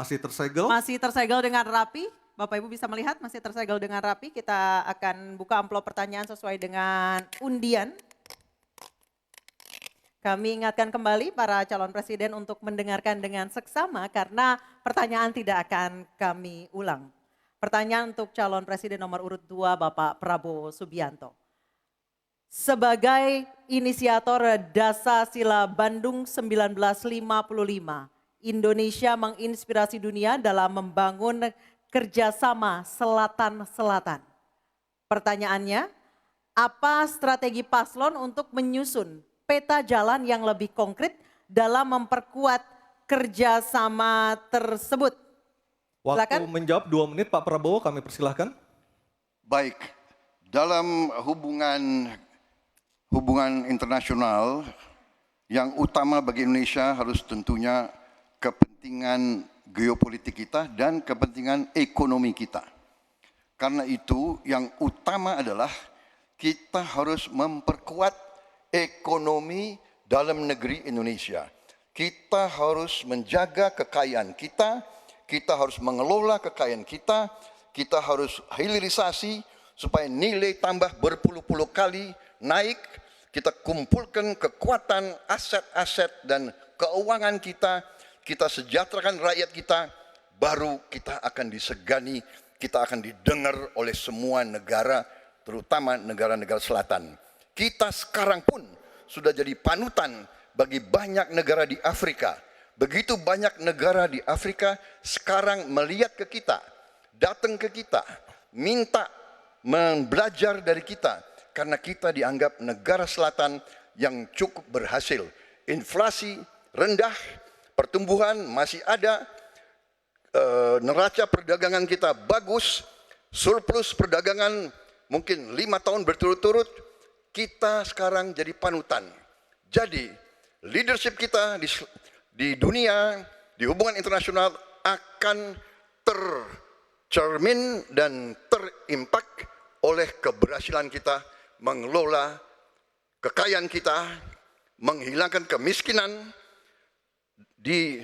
Masih tersegel. Masih tersegel dengan rapi. Bapak Ibu bisa melihat masih tersegel dengan rapi. Kita akan buka amplop pertanyaan sesuai dengan undian. Kami ingatkan kembali para calon presiden untuk mendengarkan dengan seksama karena pertanyaan tidak akan kami ulang. Pertanyaan untuk calon presiden nomor urut 2 Bapak Prabowo Subianto. Sebagai inisiator Dasar-Sila Bandung 1955, Indonesia menginspirasi dunia dalam membangun kerjasama selatan-selatan. Pertanyaannya, apa strategi paslon untuk menyusun peta jalan yang lebih konkret dalam memperkuat kerjasama tersebut? Waktu Silakan. menjawab 2 menit Pak Prabowo, kami persilahkan. Baik, dalam hubungan internasional yang utama bagi Indonesia harus tentunya kepentingan geopolitik kita dan kepentingan ekonomi kita. Karena itu yang utama adalah kita harus memperkuat ekonomi dalam negeri Indonesia. Kita harus menjaga kekayaan kita harus mengelola kekayaan kita harus hilirisasi supaya nilai tambah berpuluh-puluh kali naik. Kita kumpulkan kekuatan aset-aset dan keuangan kita sejahterakan rakyat kita, baru kita akan disegani, kita akan didengar oleh semua negara, terutama negara-negara selatan. Kita sekarang pun sudah jadi panutan bagi banyak negara di Afrika. Begitu banyak negara di Afrika sekarang melihat ke kita, datang ke kita, minta belajar dari kita. Karena kita dianggap negara selatan yang cukup berhasil. Inflasi rendah, pertumbuhan masih ada, neraca perdagangan kita bagus, surplus perdagangan mungkin 5 tahun berturut-turut, kita sekarang jadi panutan. Jadi leadership kita di dunia, di hubungan internasional akan tercermin dan terimpak oleh keberhasilan kita mengelola kekayaan kita, menghilangkan kemiskinan di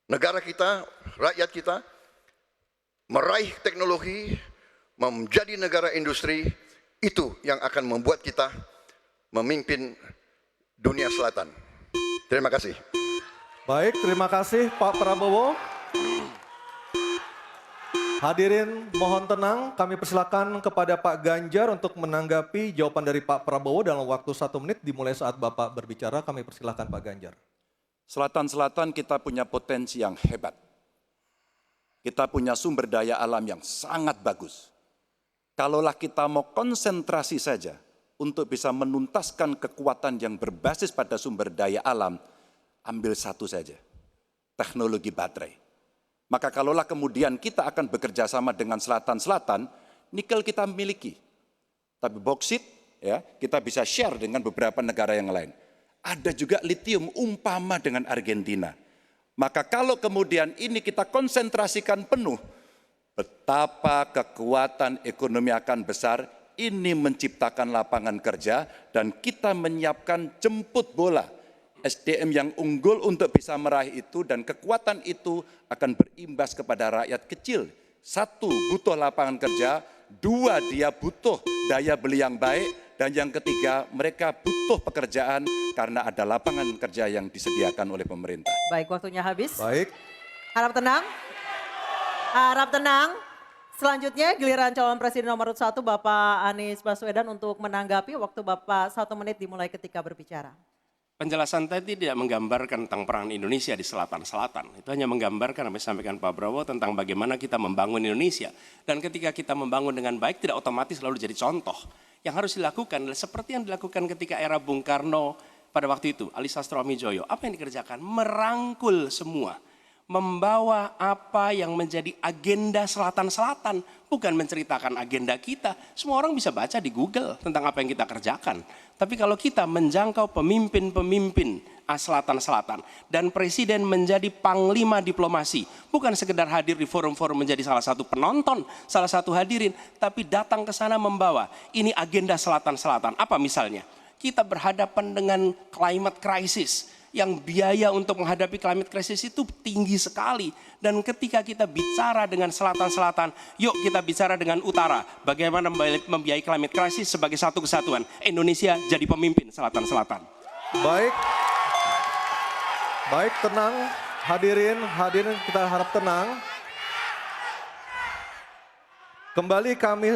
negara kita, rakyat kita, meraih teknologi, menjadi negara industri, itu yang akan membuat kita memimpin dunia selatan. Terima kasih. Baik, terima kasih Pak Prabowo. Hadirin mohon tenang, kami persilakan kepada Pak Ganjar untuk menanggapi jawaban dari Pak Prabowo dalam waktu 1 menit dimulai saat Bapak berbicara. Kami persilakan Pak Ganjar. Selatan-selatan kita punya potensi yang hebat. Kita punya sumber daya alam yang sangat bagus. Kalaulah kita mau konsentrasi saja untuk bisa menuntaskan kekuatan yang berbasis pada sumber daya alam, ambil satu saja, teknologi baterai. Maka kalaulah kemudian kita akan bekerja sama dengan selatan-selatan, nikel kita miliki. Tapi boksit, ya, kita bisa share dengan beberapa negara yang lain. Ada juga litium umpama dengan Argentina. Maka kalau kemudian ini kita konsentrasikan penuh, betapa kekuatan ekonomi akan besar, ini menciptakan lapangan kerja dan kita menyiapkan jemput bola. SDM yang unggul untuk bisa meraih itu dan kekuatan itu akan berimbas kepada rakyat kecil. 1, butuh lapangan kerja. 2, dia butuh daya beli yang baik. Dan yang ketiga, mereka butuh pekerjaan karena ada lapangan kerja yang disediakan oleh pemerintah. Baik, waktunya habis. Baik. Harap tenang. Harap tenang. Selanjutnya giliran calon presiden nomor 1 Bapak Anies Baswedan untuk menanggapi. Waktu Bapak 1 menit dimulai ketika berbicara. Penjelasan tadi tidak menggambarkan tentang peran Indonesia di selatan-selatan. Itu hanya menggambarkan apa yang disampaikan Pak Prabowo tentang bagaimana kita membangun Indonesia. Dan ketika kita membangun dengan baik tidak otomatis lalu jadi contoh. Yang harus dilakukan adalah seperti yang dilakukan ketika era Bung Karno pada waktu itu, Ali Sastroamidjojo. Apa yang dikerjakan? Merangkul semua. Membawa apa yang menjadi agenda selatan-selatan. Bukan menceritakan agenda kita. Semua orang bisa baca di Google tentang apa yang kita kerjakan. Tapi kalau kita menjangkau pemimpin-pemimpin selatan-selatan dan presiden menjadi panglima diplomasi, bukan sekedar hadir di forum-forum menjadi salah satu penonton, salah satu hadirin, tapi datang ke sana membawa ini agenda selatan-selatan. Apa misalnya? Kita berhadapan dengan climate crisis. yang biaya untuk menghadapi climate crisis itu tinggi sekali. Dan ketika kita bicara dengan selatan-selatan, yuk kita bicara dengan utara. Bagaimana membiayai climate crisis sebagai satu kesatuan. Indonesia jadi pemimpin selatan-selatan. Baik. Baik, tenang. Hadirin kita harap tenang. Kembali kami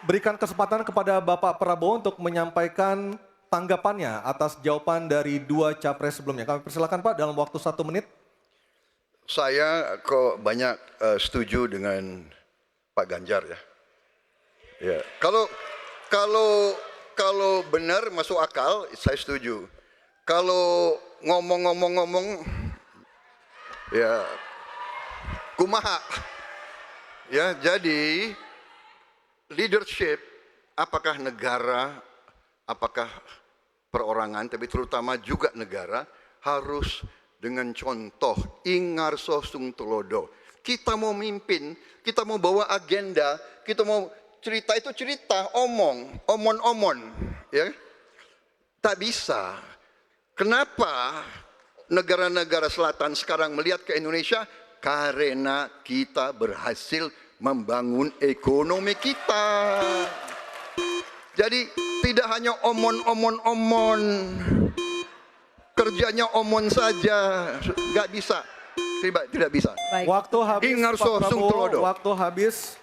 berikan kesempatan kepada Bapak Prabowo untuk menyampaikan tanggapannya atas jawaban dari dua capres sebelumnya. Kami persilakan Pak dalam waktu 1 menit. Saya kok banyak setuju dengan Pak Ganjar ya. Ya, kalau benar masuk akal, saya setuju. Kalau ngomong, ya kumaha. Ya, jadi leadership, apakah negara, apakah perorangan, tapi terutama juga negara, harus dengan contoh, ingarso sung tulodo. Kita mau mimpin, kita mau bawa agenda, kita mau cerita itu cerita, omon, ya. Tak bisa. Kenapa negara-negara selatan sekarang melihat ke Indonesia? Karena kita berhasil membangun ekonomi kita. Jadi tidak hanya omon, kerjanya omon saja, nggak bisa, tidak bisa. Baik. Waktu habis, Ingar Pak sosung Prabowo, telodo. waktu habis.